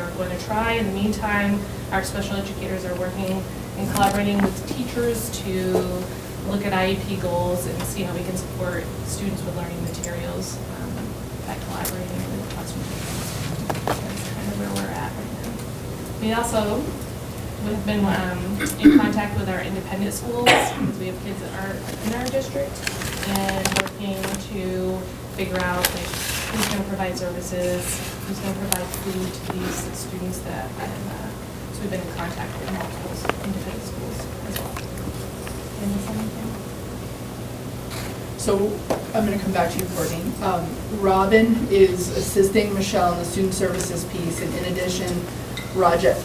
are going to try. In the meantime, our special educators are working and collaborating with teachers to look at IEP goals and see how we can support students with learning materials by collaborating with classroom teachers. That's kind of where we're at right now. We also have been in contact with our independent schools because we have kids that are in our district, and working to figure out like who's going to provide services, who's going to provide food to these students that so we've been in contact with multiple independent schools as well. So I'm going to come back to you, Courtney. Robin is assisting Michelle in the student services piece, and in addition, Robin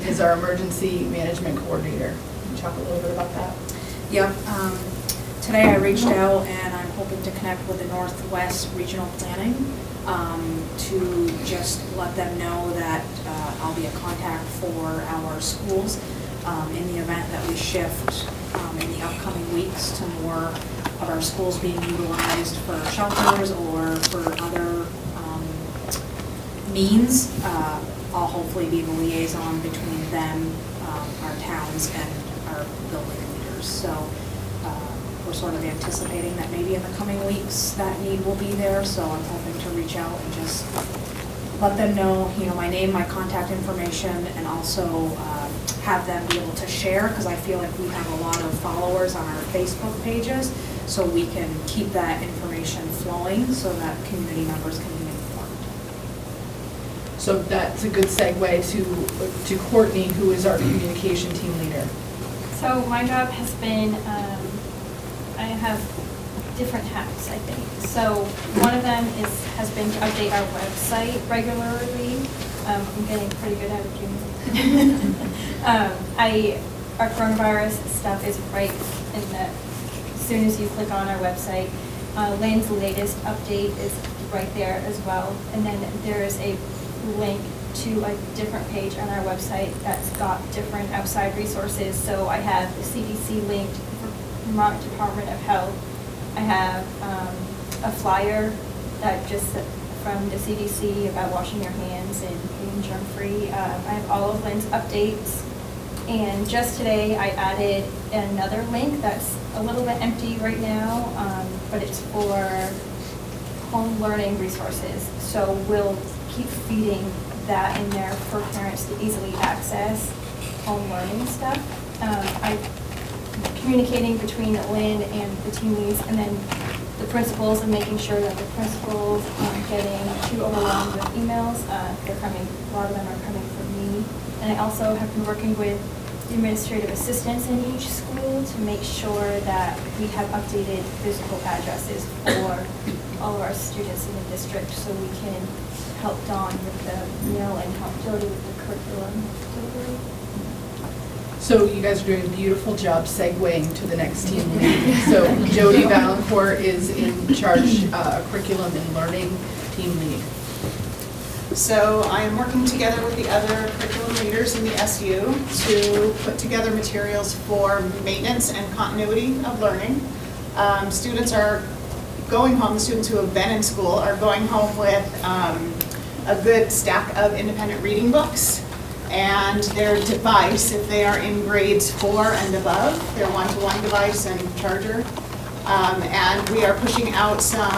is our emergency management coordinator. Can you talk a little bit about that? Yep. Today I reached out and I'm hoping to connect with the Northwest Regional Planning to just let them know that I'll be a contact for our schools in the event that we shift in the upcoming weeks to more of our schools being utilized for shelters or for other means. I'll hopefully be the liaison between them, our towns, and our building leaders. So we're sort of anticipating that maybe in the coming weeks that need will be there. So I'm hoping to reach out and just let them know, my name, my contact information, and also have them be able to share, because I feel like we have a lot of followers on our Facebook pages, so we can keep that information flowing so that community members can be informed. So that's a good segue to Courtney, who is our communication team leader. So my job has been, I have different hats, I think. So one of them has been to update our website regularly. I'm getting pretty good at it. Our coronavirus stuff is right in the, as soon as you click on our website. Lynn's latest update is right there as well. And then there is a link to a different page on our website that's got different outside resources. So I have the CDC linked for Vermont Department of Health. I have a flyer that just from the CDC about washing your hands and being germ-free. I have all of Lynn's updates. And just today I added another link that's a little bit empty right now, but it's for home learning resources. So we'll keep feeding that in there for parents to easily access home learning stuff. I'm communicating between Lynn and the team leads, and then the principals, and making sure that the principals aren't getting too overwhelmed with emails. They're coming, a lot of them are coming from me. And I also have been working with the administrative assistants in each school to make sure that we have updated physical addresses for all of our students in the district, so we can help Dawn with the meal and help Jody with the curriculum delivery. So you guys are doing a beautiful job segueing to the next team lead. So Jody Valancourt is in charge curriculum and learning team lead. So I am working together with the other curriculum leaders in the SU to put together materials for maintenance and continuity of learning. Students are going home, the students who have been in school are going home with a good stack of independent reading books and their device, if they are in grades 4 and above, their one-to-one device and charger. And we are pushing out some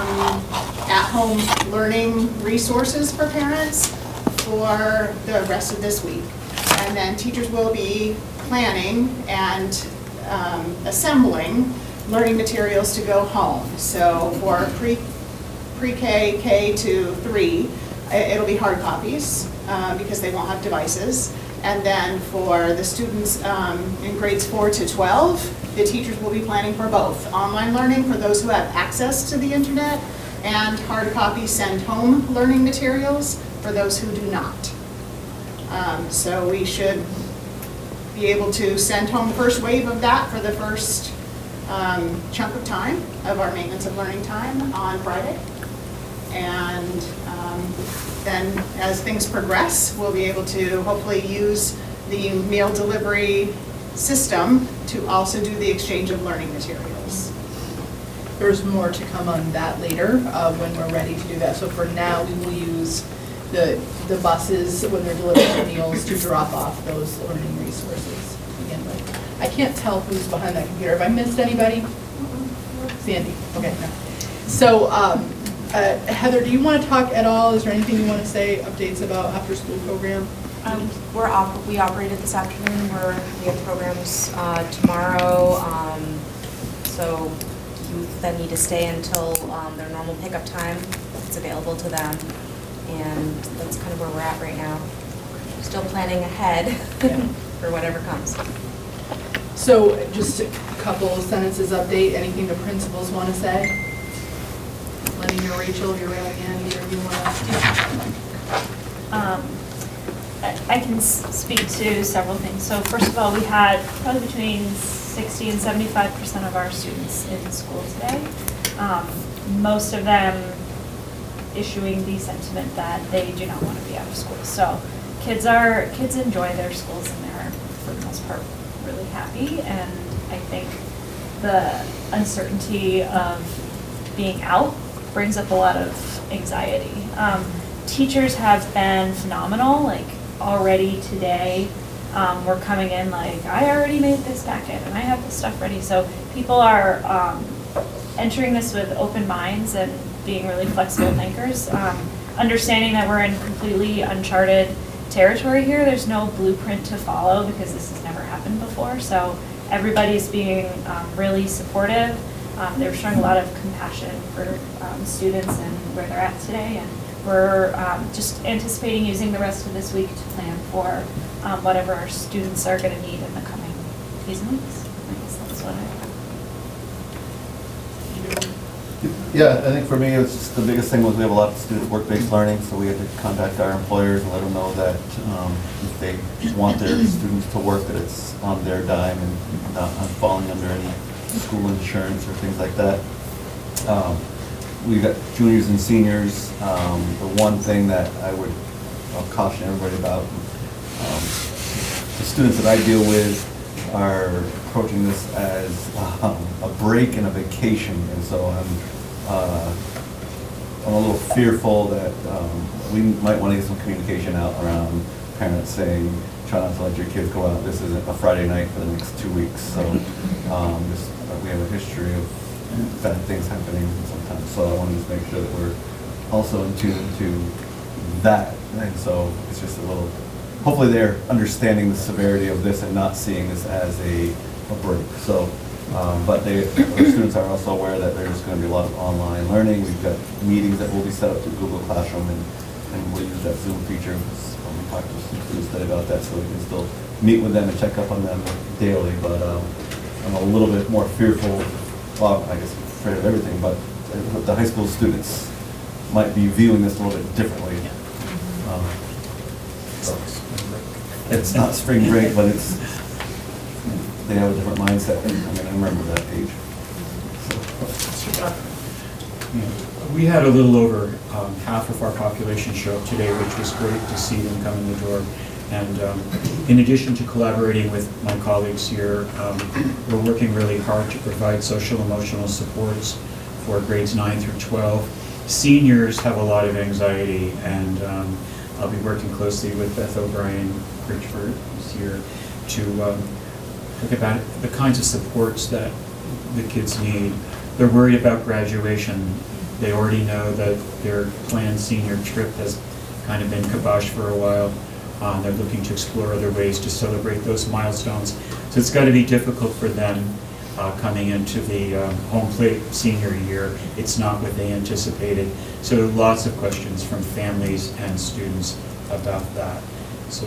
at-home learning resources for parents for the rest of this week. And then teachers will be planning and assembling learning materials to go home. So for pre-K, K to 3, it'll be hard copies because they won't have devices. And then for the students in grades 4 to 12, the teachers will be planning for both online learning for those who have access to the internet and hard copy send home learning materials for those who do not. So we should be able to send home the first wave of that for the first chunk of time of our maintenance of learning time on Friday. And then as things progress, we'll be able to hopefully use the meal delivery system to also do the exchange of learning materials. There's more to come on that later when we're ready to do that. So for now, we will use the buses, when they're delivering the meals, to drop off those learning resources to begin with. I can't tell who's behind that computer. Have I missed anybody? Sandy, okay, no. So, Heather, do you want to talk at all? Is there anything you want to say, updates about after-school program? We operated this afternoon. We have programs tomorrow, so youth that need to stay until their normal pickup time. It's available to them, and that's kind of where we're at right now. Still planning ahead for whatever comes. So just a couple of sentences update, anything the principals want to say? Lenny or Rachel, you're right again, either of you want to? I can speak to several things. So first of all, we had probably between 60 and 75% of our students in school today. Most of them issuing the sentiment that they do not want to be out of school. So kids enjoy their schools and they're, for the most part, really happy. And I think the uncertainty of being out brings up a lot of anxiety. Teachers have been phenomenal, like already today. We're coming in like, I already made this packet and I have this stuff ready. So people are entering this with open minds and being really flexible thinkers. Understanding that we're in completely uncharted territory here. There's no blueprint to follow because this has never happened before. So everybody's being really supportive. They're showing a lot of compassion for students and where they're at today. And we're just anticipating using the rest of this week to plan for whatever our students are going to need in the coming days and weeks. I guess that's what Yeah, I think for me, it's just the biggest thing was we have a lot of student work-based learning, so we had to contact our employers and let them know that if they want their students to work, that it's on their dime and not falling under any school insurance or things like that. We got juniors and seniors. The one thing that I'll caution everybody about, the students that I deal with are approaching this as a break and a vacation, and so I'm a little fearful that we might want to get some communication out around parents saying, try not to let your kids go out. This isn't a Friday night for the next 2 weeks. So we have a history of bad things happening sometimes. So I want to just make sure that we're also in tune to that. And so it's just a little, hopefully they're understanding the severity of this and not seeing this as a break. So, but our students are also aware that there's going to be a lot of online learning. We've got meetings that will be set up through Google Classroom, and we'll use that Zoom feature. We talked to some students today about that, so we can still meet with them and check up on them daily. But I'm a little bit more fearful. Well, I guess I'm afraid of everything, but the high school students might be viewing this a little bit differently. So it's not spring break, but they have a different mindset. I mean, I remember that age. Yeah. We had a little over half of our population show up today, which was great to see them come in the door. And in addition to collaborating with my colleagues here, we're working really hard to provide social emotional supports for grades 9 through 12. Seniors have a lot of anxiety, and I'll be working closely with Beth O'Brien, Bridgeford, who's here, to look about the kinds of supports that the kids need. They're worried about graduation. They already know that their planned senior trip has kind of been kiboshed for a while. They're looking to explore other ways to celebrate those milestones. So it's got to be difficult for them coming into the home plate senior year. It's not what they anticipated. So lots of questions from families and students about that. So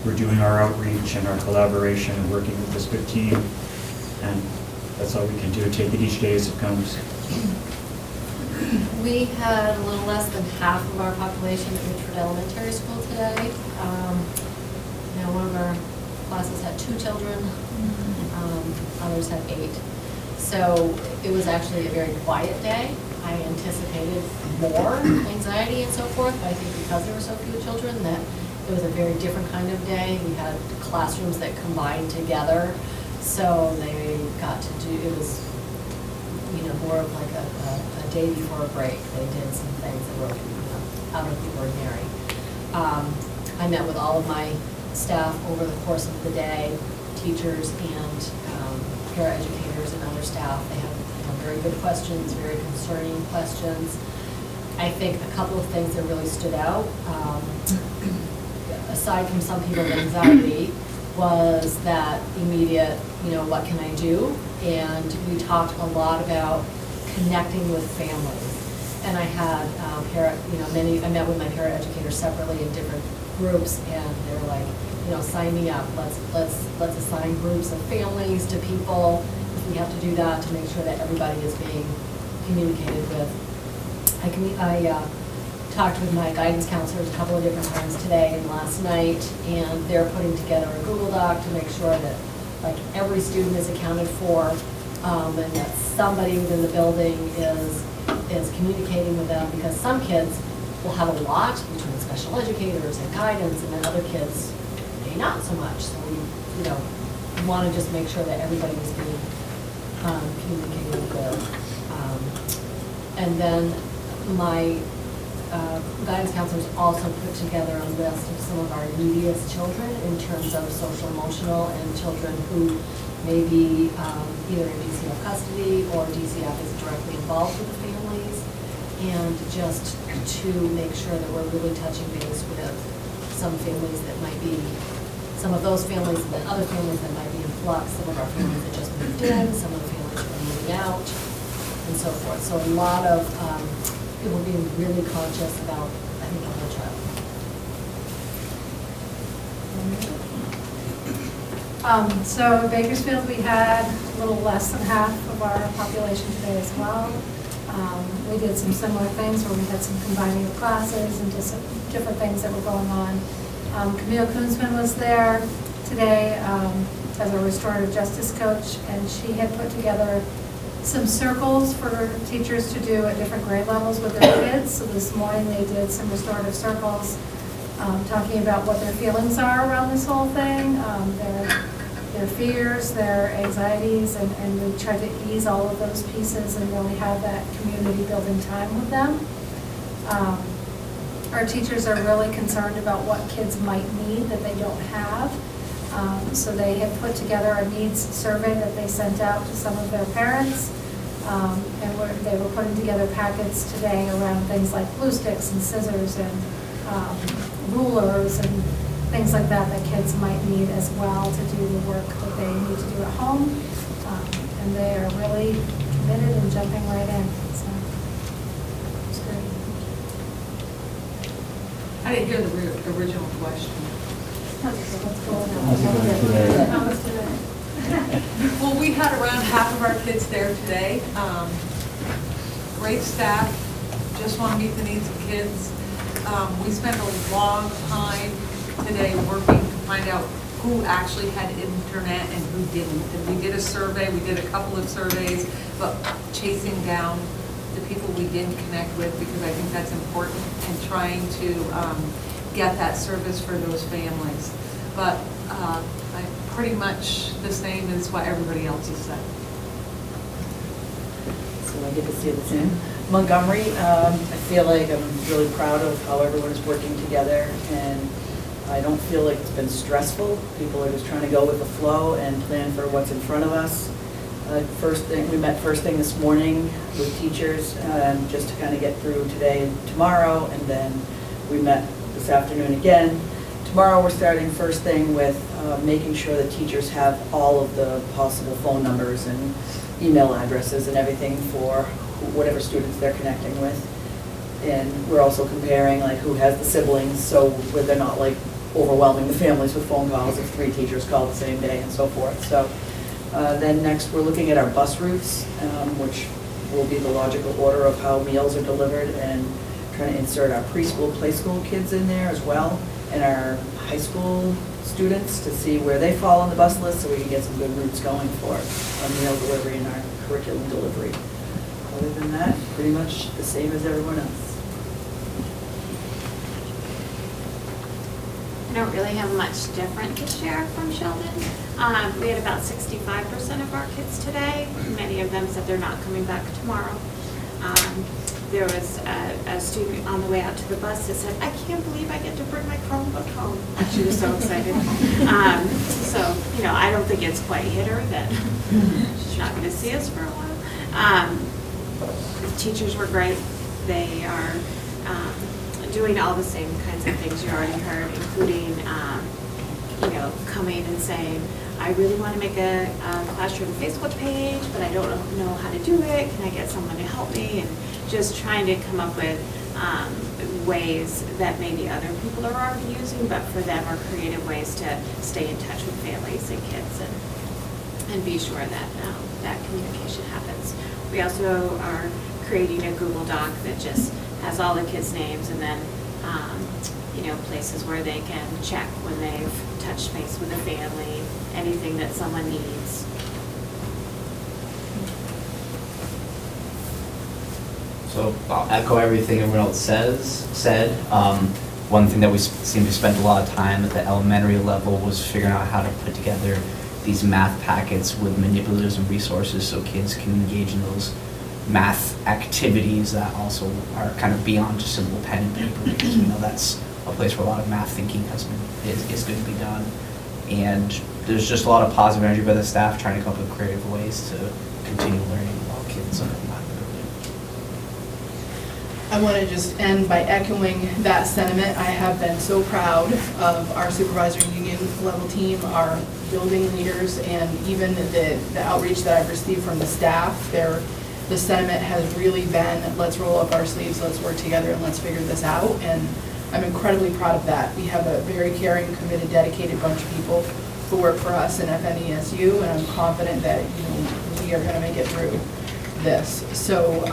we're doing our outreach and our collaboration and working with this good team. And that's all we can do, take it each day as it comes. We had a little less than half of our population at Richford Elementary School today. Now one of our classes had 2 children, others had 8. So it was actually a very quiet day. I anticipated more anxiety and so forth, but I think because there were so few children that it was a very different kind of day. We had classrooms that combined together, so they got to do, it was more of like a day before a break. They did some things that were out of the ordinary. I met with all of my staff over the course of the day, teachers and paraeducators and other staff. They have very good questions, very concerning questions. I think a couple of things that really stood out, aside from some people's anxiety, was that immediate, what can I do? And we talked a lot about connecting with families. And I had I met with my paraeducators separately in different groups, and they were like, sign me up. Let's assign groups of families to people if we have to do that to make sure that everybody is being communicated with. I talked with my guidance counselors a couple of different times today and last night, and they're putting together a Google Doc to make sure that every student is accounted for, and that somebody within the building is communicating with them, because some kids will have a lot between special educators and guidance, and then other kids may not so much. So we want to just make sure that everybody is being communicated with. And then my guidance counselors also put together a list of some of our neediest children in terms of social emotional, and children who may be either in DCF custody or DCF is directly involved with the families, and just to make sure that we're really touching base with some families that might be, some of those families and then other families that might be in flux, some of our families that just moved in, some of the families that are moving out, and so forth. So a lot of people being really conscious about, I think, the whole child. So in Bakersfield, we had a little less than half of our population today as well. We did some similar things where we had some combining of classes and just different things that were going on. Camille Koonsman was there today as a restorative justice coach, and she had put together some circles for teachers to do at different grade levels with their kids. So this morning they did some restorative circles talking about what their feelings are around this whole thing, their fears, their anxieties, and we tried to ease all of those pieces and really have that community building time with them. Our teachers are really concerned about what kids might need that they don't have. So they have put together a needs survey that they sent out to some of their parents. And they were putting together packets today around things like glue sticks and scissors and rulers and things like that that kids might need as well to do the work that they need to do at home. And they are really committed and jumping right in. So it's great. I didn't hear the original question. What's going on? How's it going today? How was today? Well, we had around half of our kids there today. Great staff, just want to meet the needs of kids. We spent a long time today working to find out who actually had internet and who didn't. And we did a survey, we did a couple of surveys, but chasing down the people we didn't connect with, because I think that's important, and trying to get that service for those families. But pretty much the same as what everybody else has said. So I get to see the same. Montgomery, I feel like I'm really proud of how everyone is working together, and I don't feel like it's been stressful. People are just trying to go with the flow and plan for what's in front of us. We met first thing this morning with teachers, just to kind of get through today and tomorrow, and then we met this afternoon again. Tomorrow we're starting first thing with making sure that teachers have all of the possible phone numbers and email addresses and everything for whatever students they're connecting with. And we're also comparing like who has the siblings, so where they're not like overwhelming the families with phone calls if 3 teachers call the same day and so forth. So then next we're looking at our bus routes, which will be the logical order of how meals are delivered, and trying to insert our preschool, play school kids in there as well, and our high school students to see where they fall on the bus list, so we can get some good routes going for our meal delivery and our curriculum delivery. Other than that, pretty much the same as everyone else. I don't really have much different to share from Sheldon. We had about 65% of our kids today. Many of them said they're not coming back tomorrow. there was a student on the way out to the bus that said, "I can't believe I get to bring my Chromebook home." She was so excited. So, you know, I don't think it's quite hit her that she's not going to see us for a while. The teachers were great. They are doing all the same kinds of things you already heard, including, you know, coming and saying, "I really want to make a classroom Facebook page, but I don't know how to do it. Can I get someone to help me?" And just trying to come up with ways that maybe other people are already using, but for them are creative ways to stay in touch with families and kids and be sure that that communication happens. We also are creating a Google Doc that just has all the kids' names and then you know, places where they can check when they've touched base with a family, anything that someone needs. So I'll echo everything everyone else said. One thing that we seem to spend a lot of time at the elementary level was figuring out how to put together these math packets with manipulatives and resources so kids can engage in those math activities that also are kind of beyond just simple pen and paper, because we know that's a place where a lot of math thinking is going to be done. And there's just a lot of positive energy by the staff trying to come up with creative ways to continue learning while kids are not early. I want to just end by echoing that sentiment. I have been so proud of our supervisory union level team, our building leaders, and even the outreach that I've received from the staff. The sentiment has really been, let's roll up our sleeves, let's work together, and let's figure this out. And I'm incredibly proud of that. We have a very caring, committed, dedicated bunch of people who work for us in FNESU, and I'm confident that, you know, we are going to make it through this. So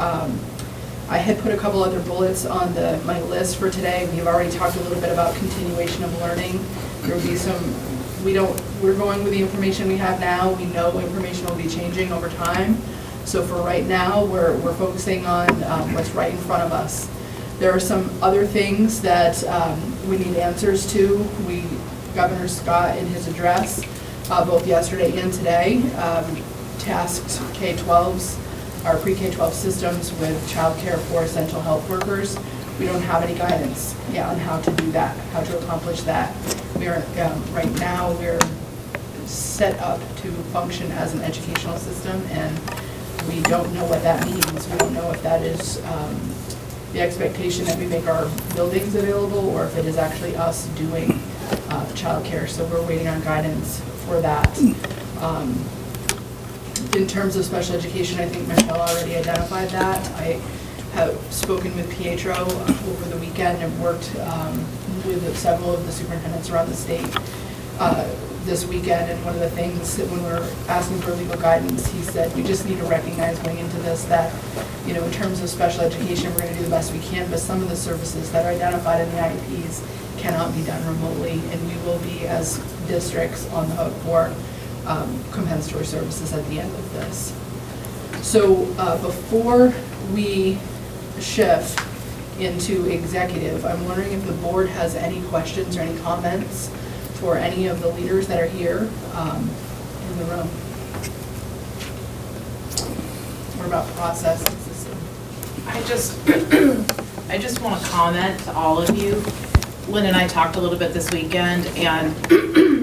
I had put a couple other bullets on my list for today. We've already talked a little bit about continuation of learning. There will be some, we're going with the information we have now. We know information will be changing over time. So for right now, we're focusing on what's right in front of us. There are some other things that we need answers to. Governor Scott, in his address, both yesterday and today, tasked K-12s, our pre-K-12 systems, with childcare for essential health workers. We don't have any guidance yet on how to do that, how to accomplish that. We are right now we're set up to function as an educational system, and we don't know what that means. We don't know if that is the expectation that we make our buildings available, or if it is actually us doing childcare. So we're waiting on guidance for that. In terms of special education, I think Michelle already identified that. I have spoken with Pietro over the weekend and worked with several of the superintendents around the state this weekend, and one of the things that when we were asking for legal guidance, he said we just need to recognize going into this that, you know, in terms of special education, we're going to do the best we can, but some of the services that are identified in the IEPs cannot be done remotely, and we will be, as districts, on the hook for compensatory services at the end of this. So before we shift into executive, I'm wondering if the board has any questions or any comments for any of the leaders that are here in the room. What about process and system? I just want to comment to all of you. Lynn and I talked a little bit this weekend, and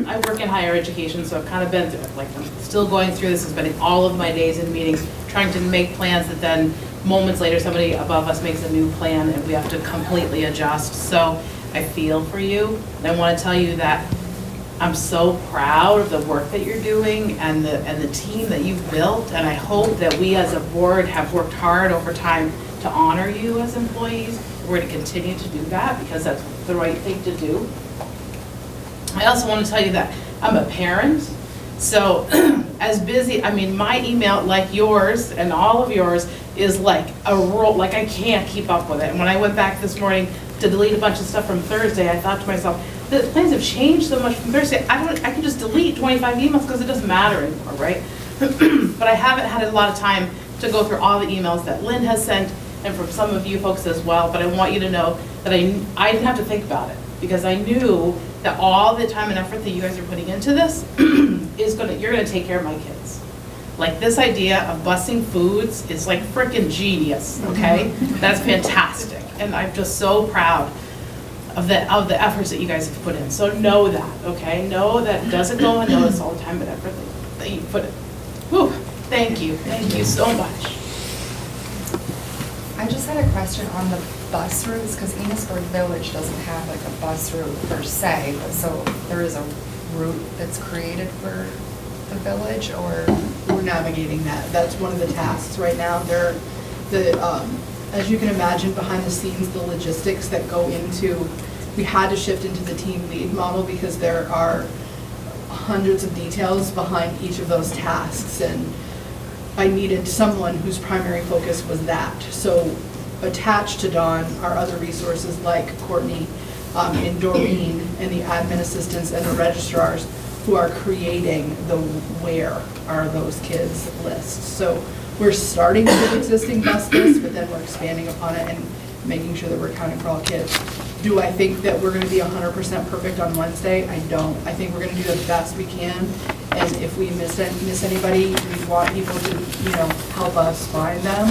I work in higher education, so I've kind of been through it. Like, I'm still going through this and spending all of my days in meetings trying to make plans that then moments later somebody above us makes a new plan and we have to completely adjust. So I feel for you, and I want to tell you that I'm so proud of the work that you're doing and the team that you've built, and I hope that we as a board have worked hard over time to honor you as employees. We're going to continue to do that because that's the right thing to do. I also want to tell you that I'm a parent, so as busy, I mean, my email, like yours and all of yours, is like a roll, like I can't keep up with it. And when I went back this morning to delete a bunch of stuff from Thursday, I thought to myself, the plans have changed so much from Thursday. I can just delete 25 emails because it doesn't matter anymore, right? But I haven't had a lot of time to go through all the emails that Lynn has sent and from some of you folks as well. But I want you to know that I didn't have to think about it because I knew that all the time and effort that you guys are putting into this you're gonna take care of my kids. Like, this idea of busing foods is like frickin' genius, okay? That's fantastic, and I'm just so proud of the efforts that you guys have put in. So know that, okay? Know that it doesn't go unnoticed all the time, but everything that you put in. Whew, thank you so much. I just had a question on the bus routes, because Enosburg Village doesn't have like a bus route per se, but so there is a route that's created for the village, or? We're navigating that. That's one of the tasks right now. As you can imagine, behind the scenes, the logistics that go into, we had to shift into the team lead model because there are hundreds of details behind each of those tasks, and I needed someone whose primary focus was that. So attached to Dawn are other resources like Courtney and Doreen and the admin assistants and the registrars who are creating the where are those kids lists. So we're starting with existing bus lists, but then we're expanding upon it and making sure that we're accounting for all kids. Do I think that we're going to be 100% perfect on Wednesday? I don't. I think we're going to do the best we can. And if we miss anybody, we want people to, help us find them.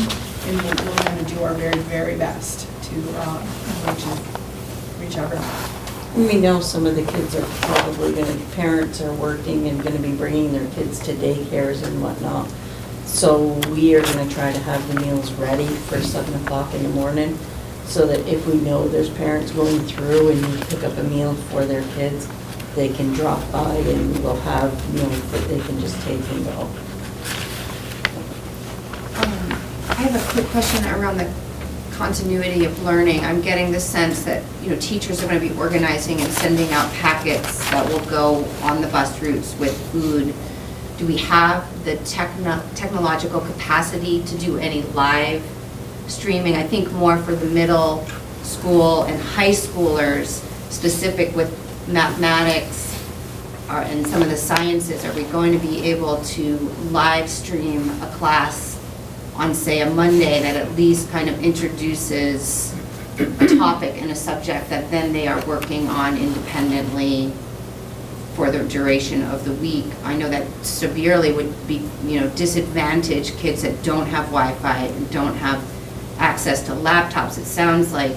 And we're going to do our very, very best to reach out. We know some of the kids are probably parents are working and going to be bringing their kids to daycares and whatnot. So we are going to try to have the meals ready for 7 o'clock in the morning, so that if we know there's parents going through and need to pick up a meal for their kids, they can drop by and we'll have meals that they can just take and go. I have a quick question around the continuity of learning. I'm getting the sense that, teachers are going to be organizing and sending out packets that will go on the bus routes with food. Do we have the technological capacity to do any live streaming? I think more for the middle school and high schoolers, specific with mathematics and some of the sciences. Are we going to be able to live stream a class on, say, a Monday that at least kind of introduces a topic and a subject that then they are working on independently for the duration of the week? I know that severely would be, disadvantaged kids that don't have Wi-Fi and don't have access to laptops. It sounds like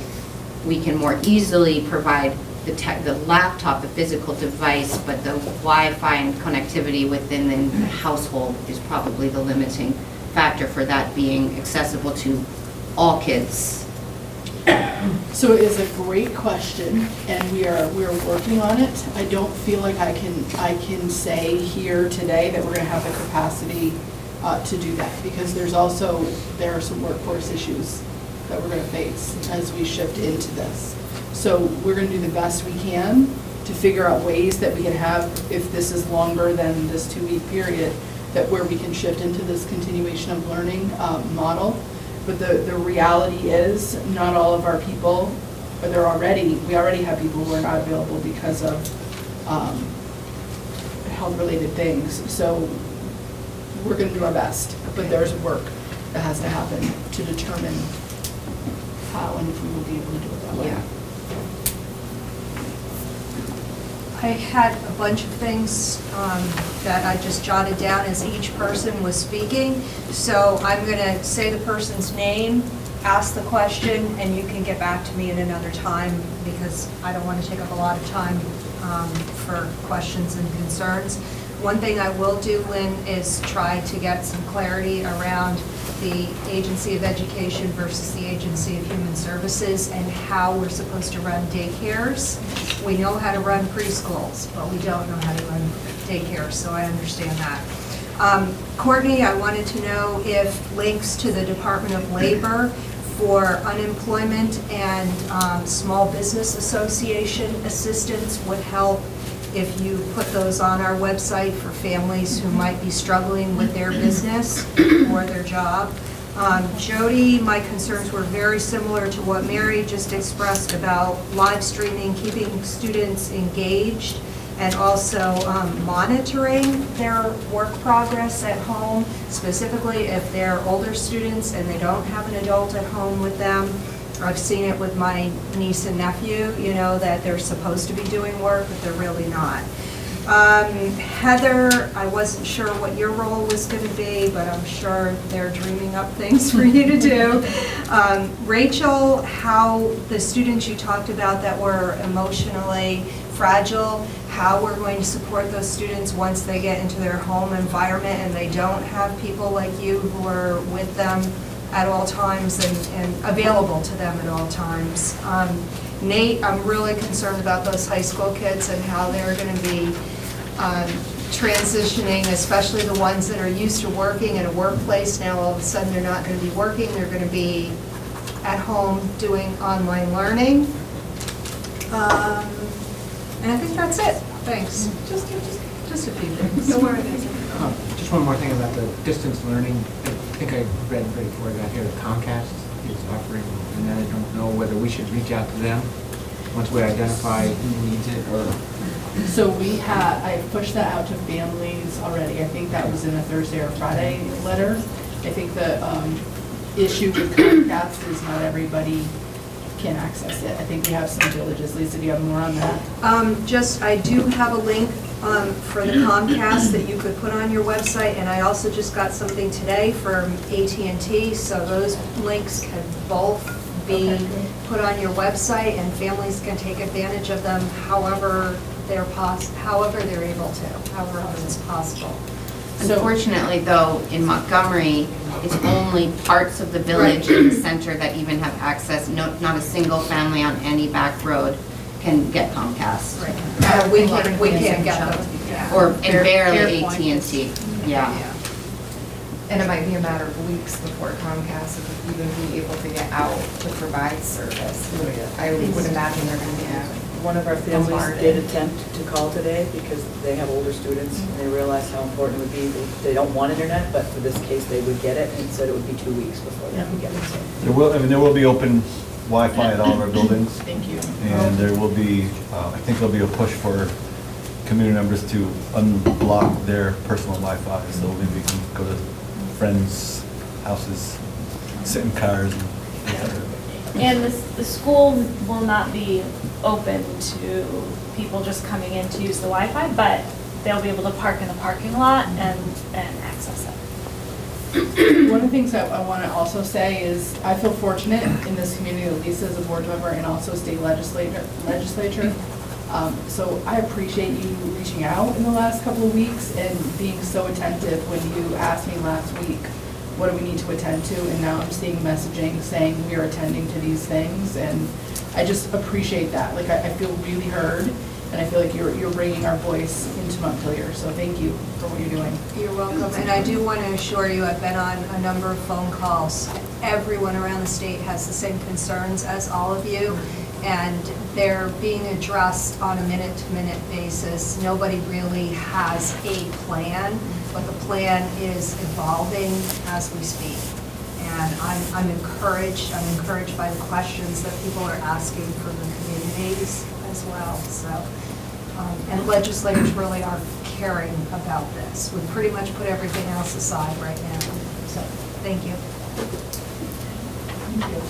we can more easily provide the laptop, the physical device, but the Wi-Fi and connectivity within the household is probably the limiting factor for that being accessible to all kids. So it is a great question, and we're working on it. I don't feel like I can say here today that we're going to have the capacity to do that, because there are some workforce issues that we're going to face as we shift into this. So we're going to do the best we can to figure out ways that we can have, if this is longer than this 2-week period, that where we can shift into this continuation of learning model. But the reality is, not all of our people, or we already have people who are not available because of health-related things. So we're going to do our best, but there's work that has to happen to determine how and if we will be able to do it that way. Yeah. I had a bunch of things that I just jotted down as each person was speaking. So I'm going to say the person's name, ask the question, and you can get back to me at another time, because I don't want to take up a lot of time for questions and concerns. One thing I will do, Lynn, is try to get some clarity around the Agency of Education versus the Agency of Human Services and how we're supposed to run daycares. We know how to run preschools, but we don't know how to run daycares, so I understand that. Courtney, I wanted to know if links to the Department of Labor for unemployment and Small Business Association assistance would help if you put those on our website for families who might be struggling with their business or their job. Jody, my concerns were very similar to what Mary just expressed about live streaming, keeping students engaged, and also monitoring their work progress at home, specifically if they're older students and they don't have an adult at home with them. I've seen it with my niece and nephew, that they're supposed to be doing work, but they're really not. Heather, I wasn't sure what your role was going to be, but I'm sure they're dreaming up things for you to do. Rachel, how the students you talked about that were emotionally fragile, how we're going to support those students once they get into their home environment and they don't have people like you who are with them at all times and available to them at all times. Nate, I'm really concerned about those high school kids and how they're going to be transitioning, especially the ones that are used to working in a workplace. Now all of a sudden they're not going to be working, they're going to be at home doing online learning. And I think that's it. Thanks. Just a few things. Don't worry, guys. Just one more thing about the distance learning. I think I read right before I got here that Comcast is offering, and I don't know whether we should reach out to them once we identify who needs it, or... So I pushed that out to families already. I think that was in a Thursday or Friday letter. I think the issue with Comcast is not everybody can access it. I think we have some villages. Lisa, do you have more on that? I do have a link for the Comcast that you could put on your website, and I also just got something today from AT&T, so those links can both be put on your website, and families can take advantage of them however they're able to, however it's possible. Unfortunately, though, in Montgomery, it's only parts of the village in the center that even have access. Not a single family on any back road can get Comcast. We can't get them. And barely AT&T, yeah. And it might be a matter of weeks before Comcast would even be able to get out to provide service. I would imagine they're going to be One of our families did attempt to call today because they have older students and they realized how important it would be. They don't want internet, but for this case they would get it, and said it would be 2 weeks before they could get it. So. There will be open Wi-Fi at all of our buildings. Thank you. And there will be, I think there'll be a push for community members to unblock their personal Wi-Fi, so maybe we can go to friends' houses, sit in cars. And the school will not be open to people just coming in to use the Wi-Fi, but they'll be able to park in the parking lot and access it. One of the things that I want to also say is I feel fortunate in this community that Lisa is a board member and also state legislature. So I appreciate you reaching out in the last couple of weeks and being so attentive when you asked me last week, what do we need to attend to? And now I'm seeing messaging saying we are attending to these things, and I just appreciate that. Like I feel really heard, and I feel like you're bringing our voice into Montpelier. So thank you for what you're doing. You're welcome. And I do want to assure you, I've been on a number of phone calls. Everyone around the state has the same concerns as all of you, and they're being addressed on a minute-to-minute basis. Nobody really has a plan, but the plan is evolving as we speak. And I'm encouraged by the questions that people are asking from the communities as well. So, and legislators really are caring about this. We pretty much put everything else aside right now. So, thank you. Thank you.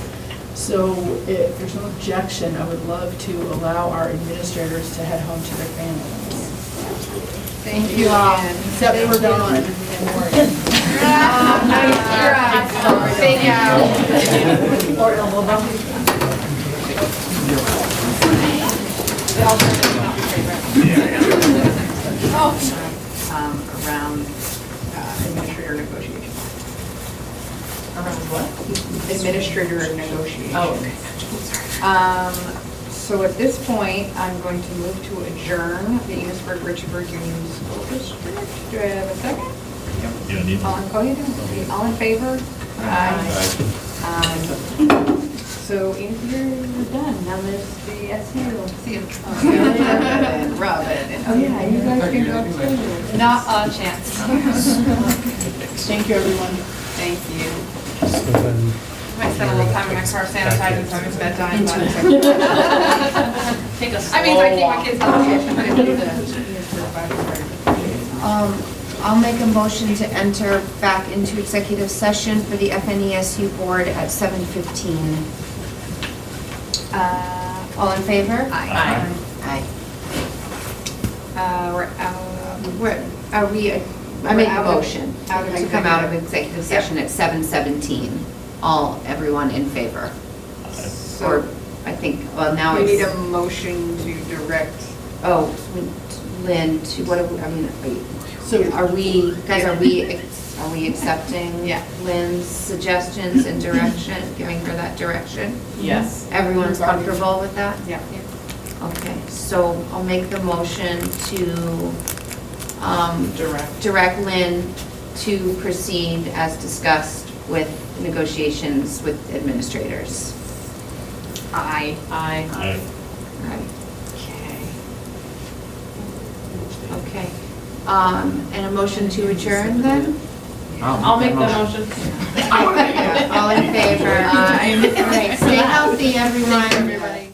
So if there's no objection, I would love to allow our administrators to head home to their families. Thank you all. Except for Dawn and Morgan. Thank you. Or elbow bump. Around administrator negotiations. Around what? Administrator negotiations. Oh, okay. So at this point, I'm going to move to adjourn the Enosburg-Richburg Union School District. Do I have a second? All in favor? Aye. So you're done. Now there's the SU. See you. Robin. Oh yeah, you guys can go upstairs. Not a chance. Thank you, everyone. Thank you. I might spend a little time in my car sanitizing so it's bedtime, but. Take a slow walk. I keep my kids healthy. I'll make a motion to enter back into executive session for the FNESU board at 7:15. All in favor? Aye. Aye. We're out. Are we, I made a motion out of to come out of executive session at 7:17. Everyone in favor? Or, I think, well, now We it's. need a motion to direct. Oh, Lynn, to, what are we, I mean, So are we, guys, are we accepting Yeah. Lynn's suggestions and direction, giving her that direction? Yes. Everyone's comfortable with that? Yeah. Okay, so I'll make the motion to Direct. direct Lynn to proceed as discussed with negotiations with administrators. Aye. Aye. Aye. Okay. And a motion to adjourn then? I'll make the motion. All in favor? Aye. All right, stay healthy, everyone. Everybody.